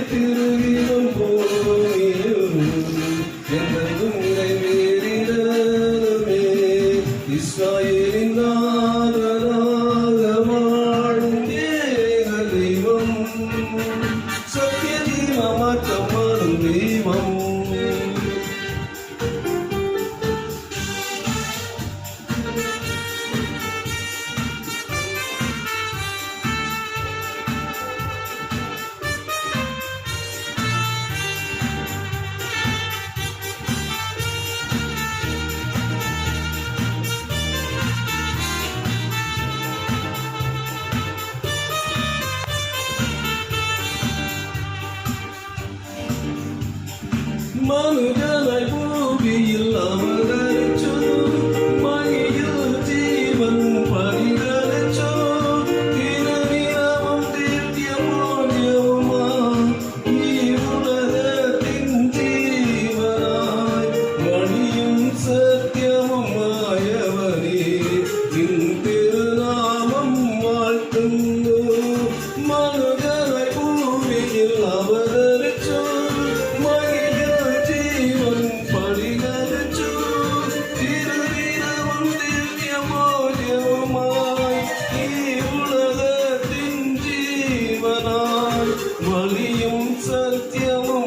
திருவிதம் போனியும் என்றும் நிறைவேறிடமே இஸ்ராயேலின் நாதராக வாழும் ஏக தெய்வம் சத்திய தீமாற்றமானும் தெய்வம் மனுஜனை பூமியில் அவதரிச்சோ மகியில் ஜீவன் பரிகரிச்சோ திருநிலமும் திவ்யமோஜமா உலகத்தின் ஜீவனாய் வழியும் சத்தியமும் மாயவனே நின் திருநாமம் வாழ்த்துங்கோ மனுஜனை பூமியில் அவதரிச்சோ வலியும் சத்தியமும்